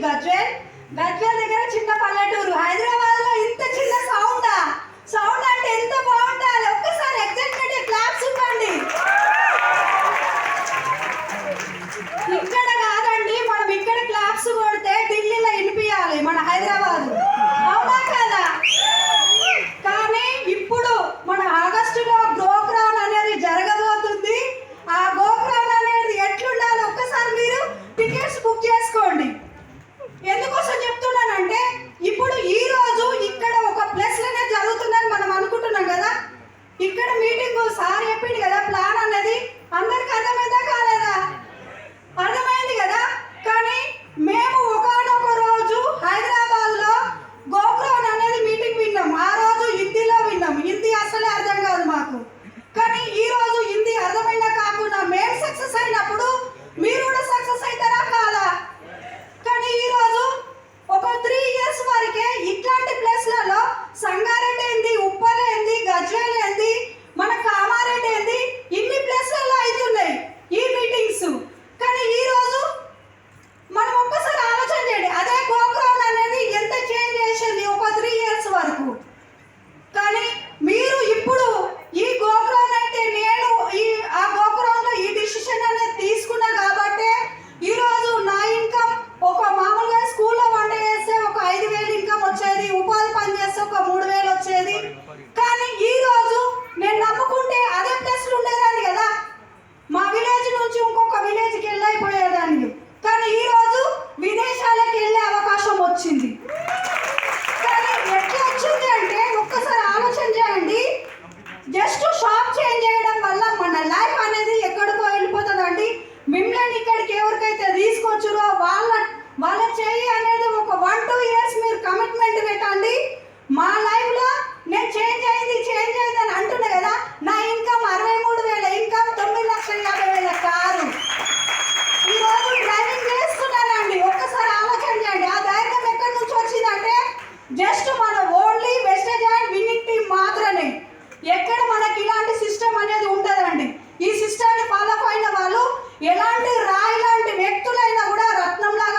గజ్వేల్. గజ్వేల్ దగ్గర చిన్న పల్లెటూరు. హైదరాబాద్లో ఇంత చిన్న సౌండ్ అంటే ఎంత బాగుంటుంది. ఒక్కసారి ఎగ్జైట్మెంట్ క్లాప్స్ ఇవ్వండి. ఇక్కడ కాదండి, మనం ఇక్కడ క్లాప్స్ కొడితే ఢిల్లీలో వినిపించాలి, మన హైదరాబాద్. అవునా కదా? కానీ ఇప్పుడు మన ఆగస్టులో గోక్రాన్ అనేది జరగబోతుంది. ఆ గోక్రాన్ అనేది ఎట్లుండాలి ఒక్కసారి మీరు టికెట్స్ బుక్ చేసుకోండి. ఎందుకోసం చెప్తున్నానంటే ఇప్పుడు ఈ రోజు ఇక్కడ ఒక ప్లస్ అనేది జరుగుతుందని మనం అనుకుంటున్నాం కదా. ఇక్కడ మీటింగ్ సార్ చెప్పింది కదా, ప్లాన్ అనేది అందరికి అర్థమైందా కాలేదా? అర్థమైంది కదా. కానీ మేము ఒకనొక రోజు హైదరాబాద్లో గోక్రాన్ అనేది మీటింగ్ విన్నాం. ఆ రోజు హిందీలో విన్నాం. హిందీ అసలే అర్థం కాదు మాకు. కానీ ఈ రోజు హిందీ అర్థమైనా కాకుండా మేము సక్సెస్ అయినప్పుడు మీరు కూడా సక్సెస్ అవుతారా కాదా? కానీ ఈరోజు ఒక 3 years వరకే ఇట్లాంటి ప్లేస్లలో సంగారెడ్డి ఏంది, ఉప్పల్ ఏంది, గజ్వేల్ ఏంది, మన కామారెడ్డి ఏంది, ఇన్ని ప్లేస్లలో అవుతున్నాయి ఈ మీటింగ్స్. కానీ ఈరోజు మనం ఒక్కసారి ఆలోచన చేయండి, అదే గోక్రాన్ అనేది ఎంత చేంజ్ చేసింది ఒక 3 years వరకు. కానీ మీరు ఇప్పుడు ఈ గోక్రాన్ అయితే నేను ఆ గోక్రాన్లో ఈ డిసిషన్ అనేది తీసుకున్నా కాబట్టి ఈరోజు నా ఇన్కమ్ ఒక మామూలుగా స్కూల్లో వంట చేస్తే ఒక 5,000 ఇన్కమ్ వచ్చేది, ఉపాధి పని చేస్తే ఒక 3,000 వచ్చేది. కానీ ఈరోజు నేను నమ్ముకుంటే అదే ప్లేస్లు ఉండేదాన్ని కదా, మా విలేజ్ నుంచి ఇంకొక విలేజ్కి వెళ్ళైపోయేదాన్ని. కానీ ఈరోజు విదేశాలకు వెళ్ళే అవకాశం వచ్చింది. కానీ ఎట్లా వచ్చింది అంటే ఒక్కసారి ఆలోచన చేయండి. జస్ట్ షాప్ చేంజ్ చేయడం వల్ల మన లైఫ్ అనేది ఎక్కడికో వెళ్ళిపోతుందండి. మిమ్మల్ని ఇక్కడికి ఎవరికైతే తీసుకొచ్చారో వాళ్ళ చేయి అనేది ఒక 1-2 years మీరు కమిట్మెంట్ పెట్టండి. మా లైఫ్లో నేను చేంజ్ అయింది అని అంటున్నా కదా. నా ఇన్కమ్ 63,000, ఇన్కమ్ 9,50,000 కారు. ఈరోజు డ్రైవింగ్ చేస్తున్నానండి. ఒక్కసారి ఆలోచన చేయండి, ఆ ధైర్యం ఎక్కడి నుంచి వచ్చిందంటే జస్ట్ మన only wastage and winning team మాత్రమే. ఎక్కడ మనకి ఇలాంటి సిస్టమ్ అనేది ఉంటుందండి. ఈ సిస్టమ్ని ఫాలో అయిన వాళ్ళు ఎలాంటి